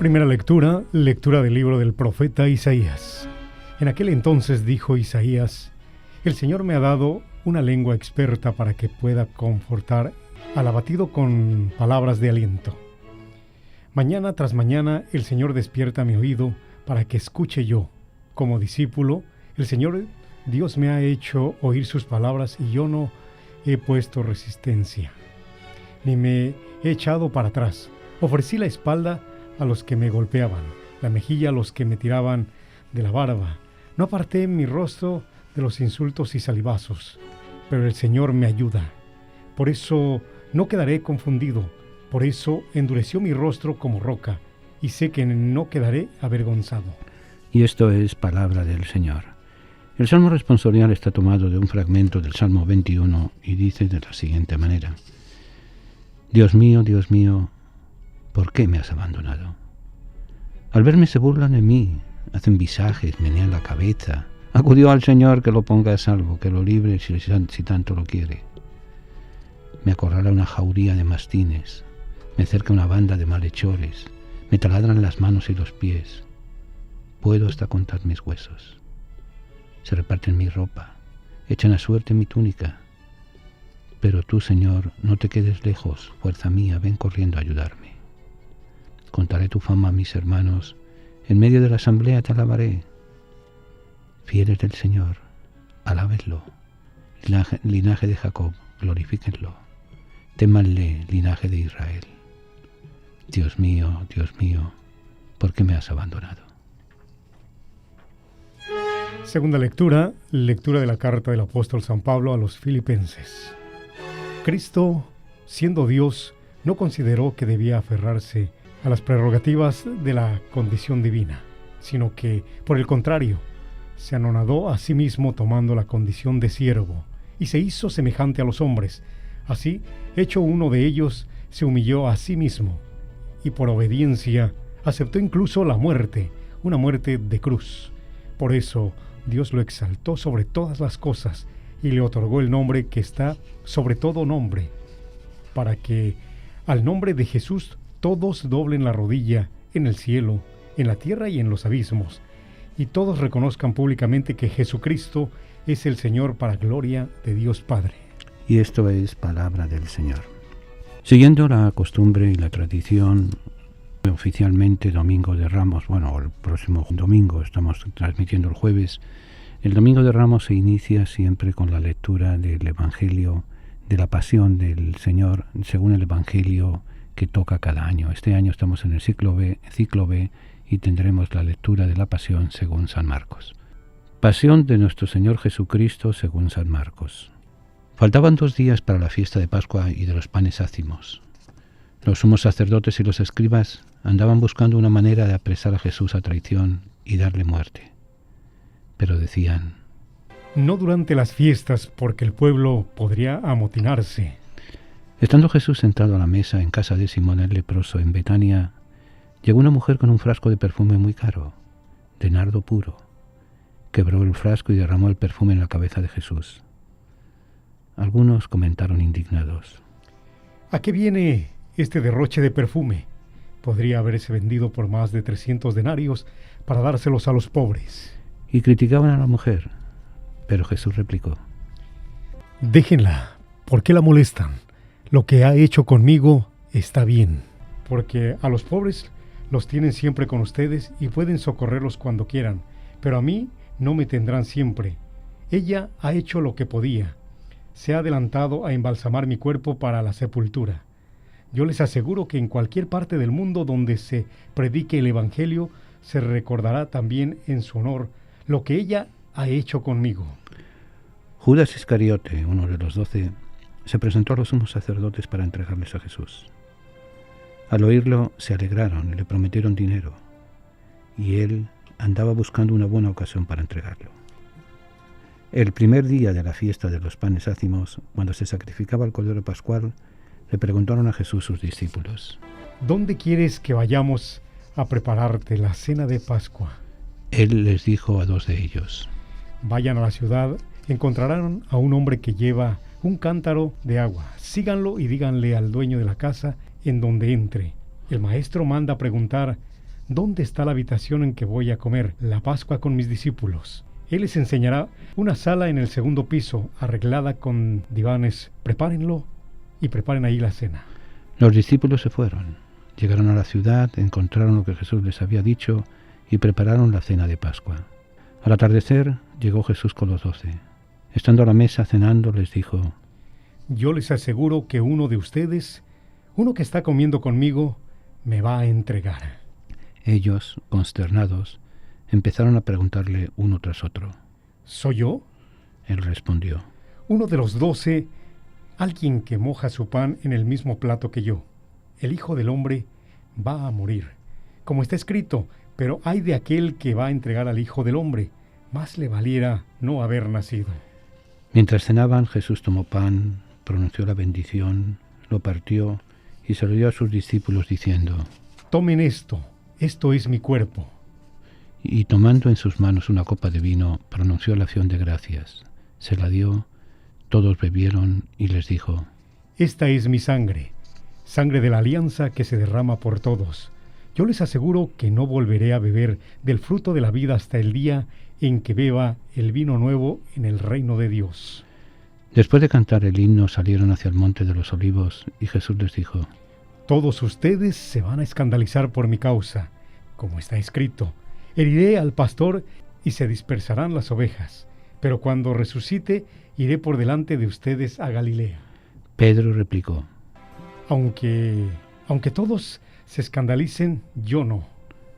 Primera lectura, lectura del libro del profeta Isaías. En aquel entonces dijo Isaías: el Señor me ha dado una lengua experta para que pueda confortar al abatido con palabras de aliento. Mañana tras mañana el Señor despierta mi oído para que escuche yo. Como discípulo, el Señor Dios me ha hecho oír sus palabras y yo no he puesto resistencia, ni me he echado para atrás. Ofrecí la espalda a los que me golpeaban, la mejilla a los que me tiraban de la barba. No aparté mi rostro de los insultos y salivazos, pero el Señor me ayuda. Por eso no quedaré confundido, por eso endureció mi rostro como roca, y sé que no quedaré avergonzado. Y esto es palabra del Señor. El Salmo responsorial está tomado de un fragmento del Salmo 21 y dice de la siguiente manera: Dios mío, ¿por qué me has abandonado? Al verme se burlan de mí, hacen visajes, menean la cabeza. Acudió al Señor que lo ponga a salvo, que lo libre si tanto lo quiere. Me acorrala una jauría de mastines, me cerca una banda de malhechores, me taladran las manos y los pies. Puedo hasta contar mis huesos. Se reparten mi ropa, echan a suerte mi túnica. Pero tú, Señor, no te quedes lejos, fuerza mía, ven corriendo a ayudarme. Contaré tu fama a mis hermanos, en medio de la asamblea te alabaré. Fieles del Señor, alábenlo. Linaje de Jacob, glorifíquenlo. Témanle, linaje de Israel. Dios mío, ¿por qué me has abandonado? Segunda lectura, lectura de la carta del apóstol San Pablo a los Filipenses. Cristo, siendo Dios, no consideró que debía aferrarse a las prerrogativas de la condición divina, sino que, por el contrario, se anonadó a sí mismo tomando la condición de siervo, y se hizo semejante a los hombres. Así, hecho uno de ellos, se humilló a sí mismo, y por obediencia aceptó incluso la muerte, una muerte de cruz. Por eso, Dios lo exaltó sobre todas las cosas, y le otorgó el nombre que está sobre todo nombre, para que al nombre de Jesús todos doblen la rodilla en el cielo, en la tierra y en los abismos, y todos reconozcan públicamente que Jesucristo es el Señor para gloria de Dios Padre. Y esto es palabra del Señor. Siguiendo la costumbre y la tradición, oficialmente Domingo de Ramos, el próximo domingo, estamos transmitiendo el jueves. El Domingo de Ramos se inicia siempre con la lectura del Evangelio de la Pasión del Señor, según el Evangelio que toca cada año. Este año estamos en el ciclo B, y tendremos la lectura de la Pasión según San Marcos. Pasión de nuestro Señor Jesucristo según San Marcos. Faltaban 2 días para la fiesta de Pascua y de los panes ácimos. Los sumos sacerdotes y los escribas andaban buscando una manera de apresar a Jesús a traición y darle muerte. Pero decían: no durante las fiestas, porque el pueblo podría amotinarse. Estando Jesús sentado a la mesa en casa de Simón el leproso en Betania, llegó una mujer con un frasco de perfume muy caro, de nardo puro. Quebró el frasco y derramó el perfume en la cabeza de Jesús. Algunos comentaron indignados: ¿a qué viene este derroche de perfume? Podría haberse vendido por más de 300 denarios para dárselos a los pobres. Y criticaban a la mujer, pero Jesús replicó: déjenla, ¿por qué la molestan? Lo que ha hecho conmigo está bien, porque a los pobres los tienen siempre con ustedes y pueden socorrerlos cuando quieran, pero a mí no me tendrán siempre. Ella ha hecho lo que podía. Se ha adelantado a embalsamar mi cuerpo para la sepultura. Yo les aseguro que en cualquier parte del mundo donde se predique el Evangelio, se recordará también en su honor lo que ella ha hecho conmigo. Judas Iscariote, uno de los 12, se presentó a los sumos sacerdotes para entregarles a Jesús. Al oírlo, se alegraron y le prometieron dinero, y él andaba buscando una buena ocasión para entregarlo. El primer día de la fiesta de los panes ácimos, cuando se sacrificaba el cordero pascual, le preguntaron a Jesús sus discípulos: ¿dónde quieres que vayamos a prepararte la cena de Pascua? Él les dijo a 2 de ellos: vayan a la ciudad, encontrarán a un hombre que lleva un cántaro de agua. Síganlo y díganle al dueño de la casa en donde entre: el maestro manda preguntar, ¿dónde está la habitación en que voy a comer la Pascua con mis discípulos? Él les enseñará una sala en el segundo piso, arreglada con divanes. Prepárenlo y preparen ahí la cena. Los discípulos se fueron. Llegaron a la ciudad, encontraron lo que Jesús les había dicho y prepararon la cena de Pascua. Al atardecer llegó Jesús con los 12. Estando a la mesa cenando, les dijo: Yo les aseguro que uno de ustedes, uno que está comiendo conmigo, me va a entregar. Ellos, consternados, empezaron a preguntarle uno tras otro: ¿Soy yo? Él respondió: Uno de los 12, alguien que moja su pan en el mismo plato que yo. El Hijo del Hombre va a morir, como está escrito, pero ay de aquel que va a entregar al Hijo del Hombre. Más le valiera no haber nacido. Mientras cenaban, Jesús tomó pan, pronunció la bendición, lo partió y se lo dio a sus discípulos diciendo: Tomen esto es mi cuerpo. Y tomando en sus manos una copa de vino, pronunció la acción de gracias. Se la dio, todos bebieron y les dijo: Esta es mi sangre, sangre de la alianza que se derrama por todos. Yo les aseguro que no volveré a beber del fruto de la vida hasta el día en que beba el vino nuevo en el reino de Dios. Después de cantar el himno, salieron hacia el monte de los olivos y Jesús les dijo: Todos ustedes se van a escandalizar por mi causa, como está escrito: heriré al pastor y se dispersarán las ovejas, pero cuando resucite iré por delante de ustedes a Galilea. Pedro replicó: Aunque todos se escandalicen, yo no.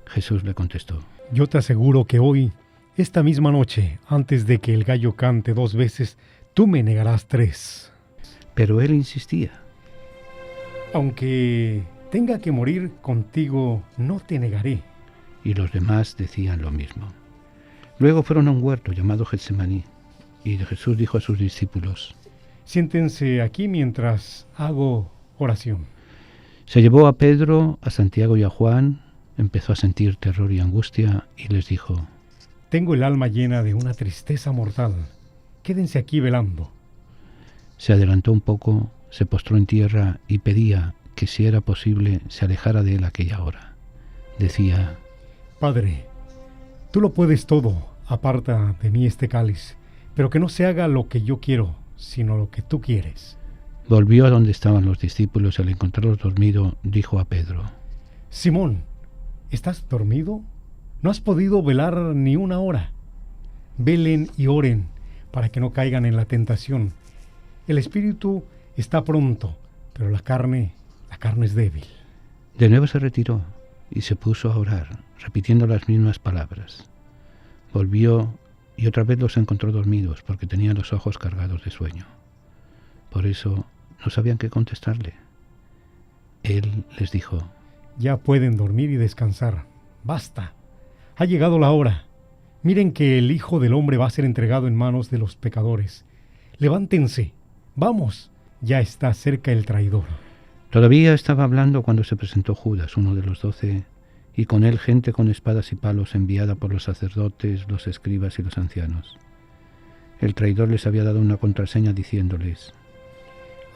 Jesús le contestó: Yo te aseguro que hoy, esta misma noche, antes de que el gallo cante 2 veces, tú me negarás 3. Pero él insistía: Aunque tenga que morir contigo, no te negaré. Y los demás decían lo mismo. Luego fueron a un huerto llamado Getsemaní, y Jesús dijo a sus discípulos: Siéntense aquí mientras hago oración. Se llevó a Pedro, a Santiago y a Juan, empezó a sentir terror y angustia y les dijo: Tengo el alma llena de una tristeza mortal. Quédense aquí velando. Se adelantó un poco, se postró en tierra y pedía que, si era posible, se alejara de él aquella hora. Decía: Padre, tú lo puedes todo, aparta de mí este cáliz, pero que no se haga lo que yo quiero, sino lo que tú quieres. Volvió a donde estaban los discípulos y al encontrarlos dormido, dijo a Pedro: Simón, ¿estás dormido? ¿No has podido velar ni una hora? Velen y oren para que no caigan en la tentación. El espíritu está pronto, pero la carne es débil. De nuevo se retiró y se puso a orar, repitiendo las mismas palabras. Volvió y otra vez los encontró dormidos porque tenían los ojos cargados de sueño. Por eso no sabían qué contestarle. Él les dijo: Ya pueden dormir y descansar. Basta. Ha llegado la hora. Miren que el Hijo del Hombre va a ser entregado en manos de los pecadores. Levántense. Vamos. Ya está cerca el traidor. Todavía estaba hablando cuando se presentó Judas, uno de los 12, y con él gente con espadas y palos enviada por los sacerdotes, los escribas y los ancianos. El traidor les había dado una contraseña diciéndoles: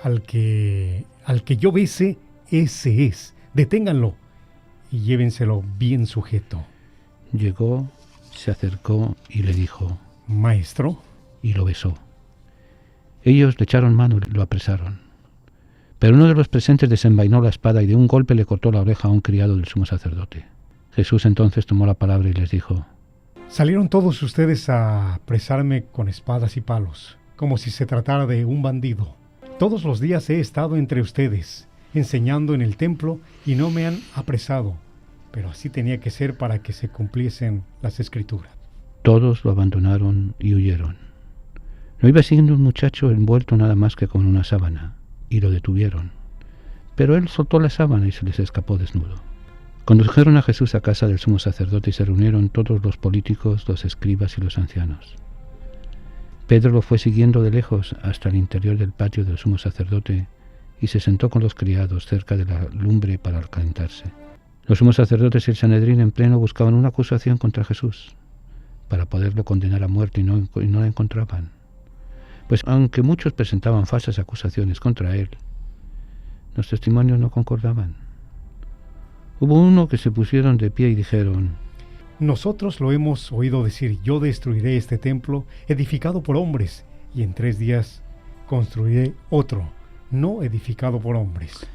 Al que yo bese, ese es. Deténganlo y llévenselo bien sujeto. Llegó, se acercó y le dijo: Maestro. Y lo besó. Ellos le echaron mano y lo apresaron. Pero uno de los presentes desenvainó la espada y de un golpe le cortó la oreja a un criado del sumo sacerdote. Jesús entonces tomó la palabra y les dijo: Salieron todos ustedes a apresarme con espadas y palos, como si se tratara de un bandido. Todos los días he estado entre ustedes, enseñando en el templo, y no me han apresado, pero así tenía que ser para que se cumpliesen las Escrituras. Todos lo abandonaron y huyeron. No iba siguiendo un muchacho envuelto nada más que con una sábana, y lo detuvieron. Pero él soltó la sábana y se les escapó desnudo. Condujeron a Jesús a casa del sumo sacerdote y se reunieron todos los políticos, los escribas y los ancianos. Pedro lo fue siguiendo de lejos hasta el interior del patio del sumo sacerdote y se sentó con los criados cerca de la lumbre para calentarse. Los sumos sacerdotes y el Sanedrín en pleno buscaban una acusación contra Jesús para poderlo condenar a muerte y no la encontraban. Pues aunque muchos presentaban falsas acusaciones contra él, los testimonios no concordaban. Hubo uno que se pusieron de pie y dijeron: Nosotros lo hemos oído decir, yo destruiré este templo edificado por hombres, y en 3 días construiré otro, no edificado por hombres.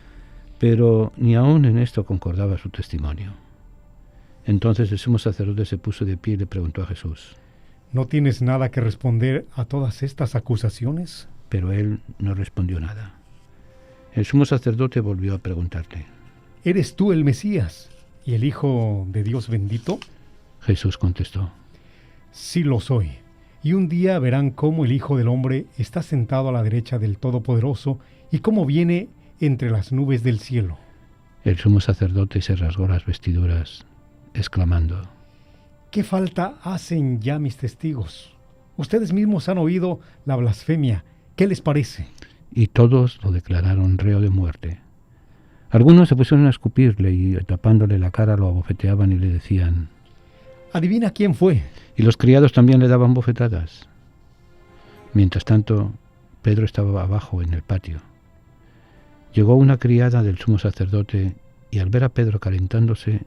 Pero ni aun en esto concordaba su testimonio. Entonces el sumo sacerdote se puso de pie y le preguntó a Jesús: ¿No tienes nada que responder a todas estas acusaciones? Pero él no respondió nada. El sumo sacerdote volvió a preguntarle: ¿Eres tú el Mesías y el Hijo de Dios bendito? Jesús contestó: Sí lo soy. Y un día verán cómo el Hijo del Hombre está sentado a la derecha del Todopoderoso y cómo viene entre las nubes del cielo. El sumo sacerdote se rasgó las vestiduras, exclamando: ¿Qué falta hacen ya mis testigos? Ustedes mismos han oído la blasfemia. ¿Qué les parece? Y todos lo declararon reo de muerte. Algunos se pusieron a escupirle y, tapándole la cara, lo abofeteaban y le decían: Adivina quién fue. Y los criados también le daban bofetadas. Mientras tanto, Pedro estaba abajo en el patio. Llegó una criada del sumo sacerdote y al ver a Pedro calentándose,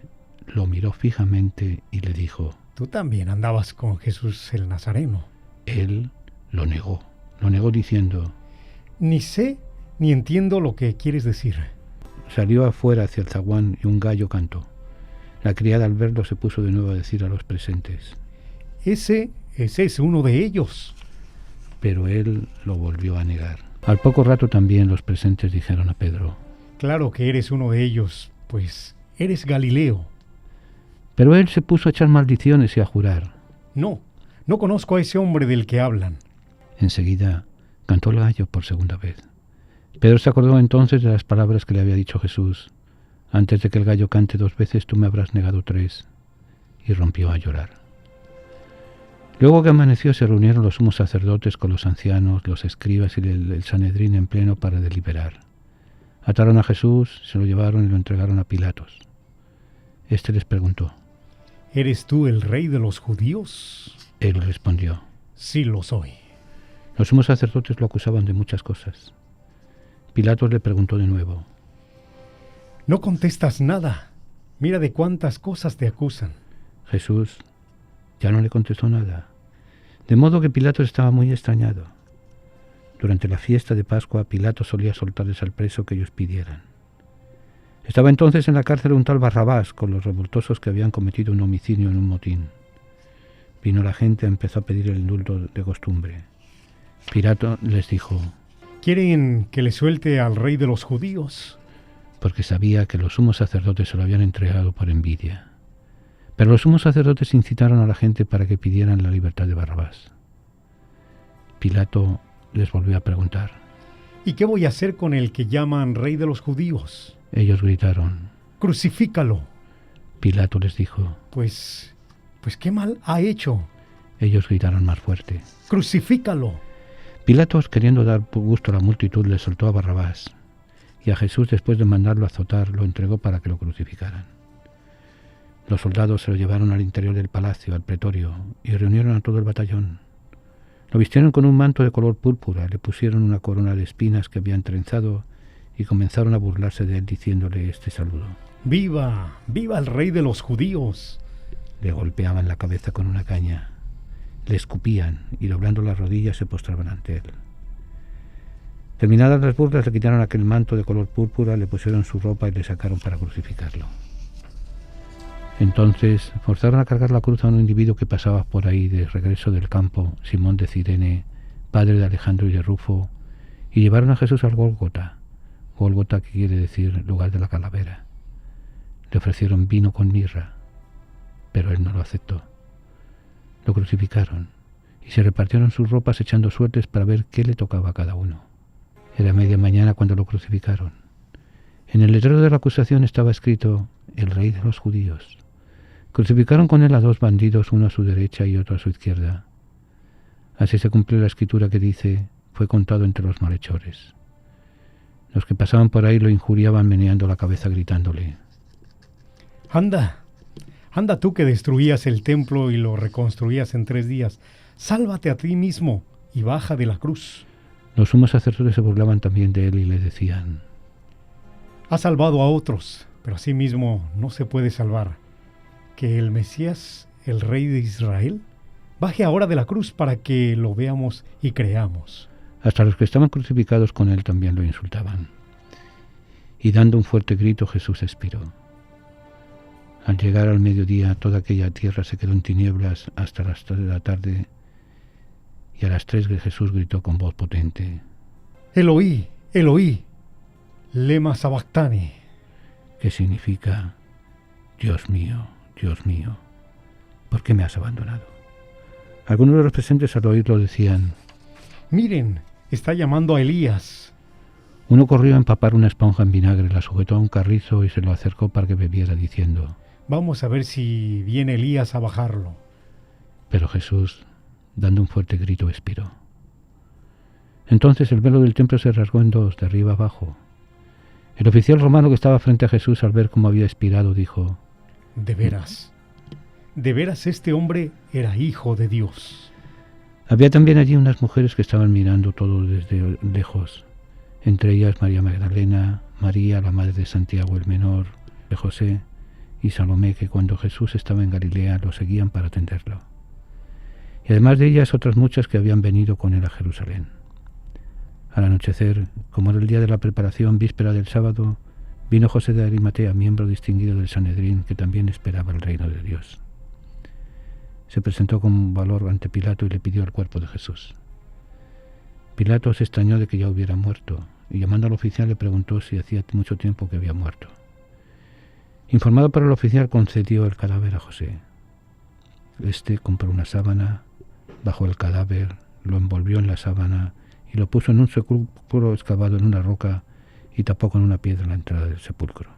lo miró fijamente y le dijo: Tú también andabas con Jesús el Nazareno. Él lo negó diciendo: Ni sé ni entiendo lo que quieres decir. Salió afuera hacia el zaguán y un gallo cantó. La criada al verlo se puso de nuevo a decir a los presentes: Ese es uno de ellos. Pero él lo volvió a negar. Al poco rato también los presentes dijeron a Pedro: Claro que eres uno de ellos, pues eres Galileo. Pero él se puso a echar maldiciones y a jurar: No conozco a ese hombre del que hablan. Enseguida cantó el gallo por segunda vez. Pedro se acordó entonces de las palabras que le había dicho Jesús: Antes de que el gallo cante 2 veces, tú me habrás negado 3. Y rompió a llorar. Luego que amaneció, se reunieron los sumos sacerdotes con los ancianos, los escribas y el Sanedrín en pleno para deliberar. Ataron a Jesús, se lo llevaron y lo entregaron a Pilatos. Este les preguntó: ¿Eres tú el rey de los judíos? Él respondió: Sí lo soy. Los sumos sacerdotes lo acusaban de muchas cosas. Pilatos le preguntó de nuevo: No contestas nada. Mira de cuántas cosas te acusan. Jesús ya no le contestó nada, de modo que Pilatos estaba muy extrañado. Durante la fiesta de Pascua, Pilatos solía soltarles al preso que ellos pidieran. Estaba entonces en la cárcel un tal Barrabás con los revoltosos que habían cometido un homicidio en un motín. Vino la gente y empezó a pedir el indulto de costumbre. Pilato les dijo: ¿Quieren que le suelte al rey de los judíos? Porque sabía que los sumos sacerdotes se lo habían entregado por envidia. Pero los sumos sacerdotes incitaron a la gente para que pidieran la libertad de Barrabás. Pilato les volvió a preguntar: ¿Y qué voy a hacer con el que llaman rey de los judíos? Ellos gritaron: Crucifícalo. Pilato les dijo: Pues ¿qué mal ha hecho? Ellos gritaron más fuerte: Crucifícalo. Pilatos, queriendo dar gusto a la multitud, le soltó a Barrabás, y a Jesús, después de mandarlo azotar, lo entregó para que lo crucificaran. Los soldados se lo llevaron al interior del palacio, al pretorio, y reunieron a todo el batallón. Lo vistieron con un manto de color púrpura, le pusieron una corona de espinas que habían trenzado y comenzaron a burlarse de él diciéndole este saludo: ¡Viva! ¡Viva el rey de los judíos! Le golpeaban la cabeza con una caña, le escupían y doblando las rodillas se postraban ante él. Terminadas las burlas, le quitaron aquel manto de color púrpura, le pusieron su ropa y le sacaron para crucificarlo. Entonces forzaron a cargar la cruz a un individuo que pasaba por ahí de regreso del campo, Simón de Cirene, padre de Alejandro y de Rufo, y llevaron a Jesús al Gólgota, Gólgota que quiere decir lugar de la calavera. Le ofrecieron vino con mirra, pero él no lo aceptó. Lo crucificaron y se repartieron sus ropas echando suertes para ver qué le tocaba a cada uno. Era media mañana cuando lo crucificaron. En el letrero de la acusación estaba escrito: el rey de los judíos. Crucificaron con él a 2 bandidos, uno a su derecha y otro a su izquierda. Así se cumplió la escritura que dice: fue contado entre los malhechores. Los que pasaban por ahí lo injuriaban meneando la cabeza gritándole: Anda tú que destruías el templo y lo reconstruías en 3 días. Sálvate a ti mismo y baja de la cruz. Los sumos sacerdotes se burlaban también de él y le decían: Has salvado a otros, pero asimismo no se puede salvar. Que el Mesías, el Rey de Israel, baje ahora de la cruz para que lo veamos y creamos. Hasta los que estaban crucificados con él también lo insultaban. Y dando un fuerte grito, Jesús expiró. Al llegar al mediodía, toda aquella tierra se quedó en tinieblas hasta las 3 de la tarde, y a las 3 Jesús gritó con voz potente: Eloí, Eloí, lema sabactani, que significa: Dios mío, ¿por qué me has abandonado? Algunos de los presentes al oírlo decían: miren, está llamando a Elías. Uno corrió a empapar una esponja en vinagre, la sujetó a un carrizo y se lo acercó para que bebiera, diciendo: vamos a ver si viene Elías a bajarlo. Pero Jesús, dando un fuerte grito, expiró. Entonces el velo del templo se rasgó en dos, de arriba abajo. El oficial romano que estaba frente a Jesús, al ver cómo había expirado, dijo: de veras este hombre era hijo de Dios. Había también allí unas mujeres que estaban mirando todo desde lejos, entre ellas María Magdalena, María, la madre de Santiago el menor, de José y Salomé, que cuando Jesús estaba en Galilea lo seguían para atenderlo. Y además de ellas otras muchas que habían venido con él a Jerusalén. Al anochecer, como era el día de la preparación, víspera del sábado, vino José de Arimatea, miembro distinguido del Sanedrín, que también esperaba el reino de Dios. Se presentó con valor ante Pilato y le pidió el cuerpo de Jesús. Pilato se extrañó de que ya hubiera muerto, y llamando al oficial le preguntó si hacía mucho tiempo que había muerto. Informado por el oficial, concedió el cadáver a José. Este compró una sábana, bajó el cadáver, lo envolvió en la sábana y lo puso en un sepulcro excavado en una roca y tapó con una piedra la entrada del sepulcro.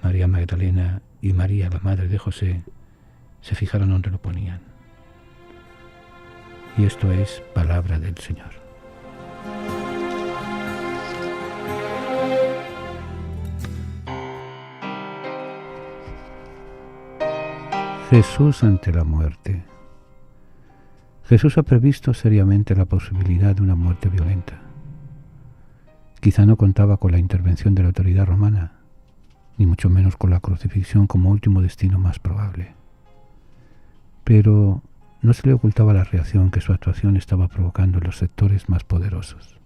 María Magdalena y María, la madre de José, se fijaron donde lo ponían. Y esto es palabra del Señor. Jesús ante la muerte. Jesús ha previsto seriamente la posibilidad de una muerte violenta. Quizá no contaba con la intervención de la autoridad romana, ni mucho menos con la crucifixión como último destino más probable. Pero no se le ocultaba la reacción que su actuación estaba provocando en los sectores más poderosos.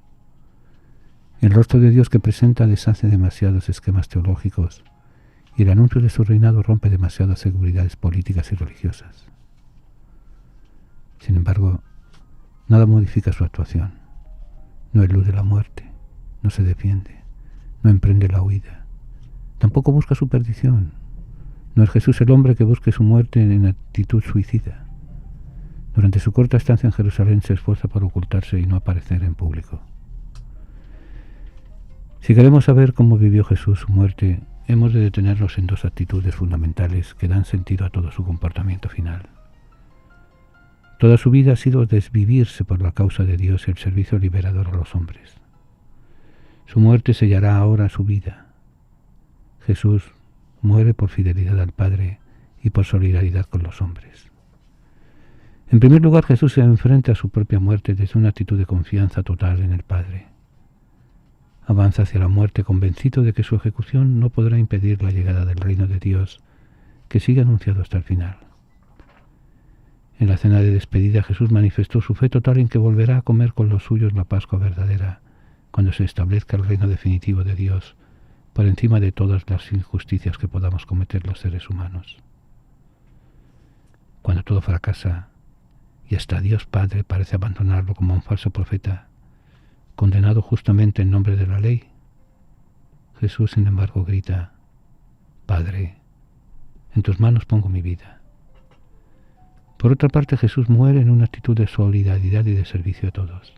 El rostro de Dios que presenta deshace demasiados esquemas teológicos y el anuncio de su reinado rompe demasiadas seguridades políticas y religiosas. Sin embargo, nada modifica su actuación. No elude la muerte, no se defiende, no emprende la huida, tampoco busca su perdición. No es Jesús el hombre que busque su muerte en actitud suicida. Durante su corta estancia en Jerusalén se esfuerza por ocultarse y no aparecer en público. Si queremos saber cómo vivió Jesús su muerte, hemos de detenernos en dos actitudes fundamentales que dan sentido a todo su comportamiento final. Toda su vida ha sido desvivirse por la causa de Dios y el servicio liberador a los hombres. Su muerte sellará ahora su vida. Jesús muere por fidelidad al Padre y por solidaridad con los hombres. En primer lugar, Jesús se enfrenta a su propia muerte desde una actitud de confianza total en el Padre. Avanza hacia la muerte convencido de que su ejecución no podrá impedir la llegada del reino de Dios, que sigue anunciado hasta el final. En la cena de despedida, Jesús manifestó su fe total en que volverá a comer con los suyos la Pascua verdadera, cuando se establezca el reino definitivo de Dios, por encima de todas las injusticias que podamos cometer los seres humanos. Cuando todo fracasa, y hasta Dios Padre parece abandonarlo como un falso profeta, condenado justamente en nombre de la ley, Jesús, sin embargo, grita: Padre, en tus manos pongo mi vida. Por otra parte, Jesús muere en una actitud de solidaridad y de servicio a todos.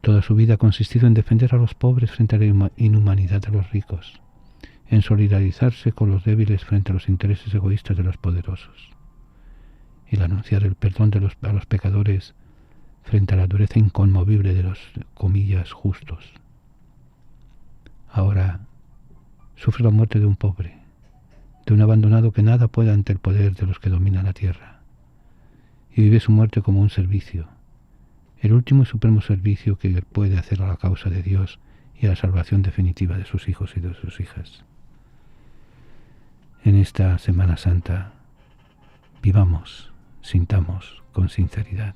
Toda su vida ha consistido en defender a los pobres frente a la inhumanidad de los ricos, en solidarizarse con los débiles frente a los intereses egoístas de los poderosos, el anunciar el perdón a los pecadores frente a la dureza inconmovible de los, comillas, justos. Ahora sufre la muerte de un pobre, de un abandonado que nada puede ante el poder de los que dominan la tierra, y vive su muerte como un servicio, el último y supremo servicio que puede hacer a la causa de Dios y a la salvación definitiva de sus hijos y de sus hijas. En esta Semana Santa, vivamos, sintamos con sinceridad.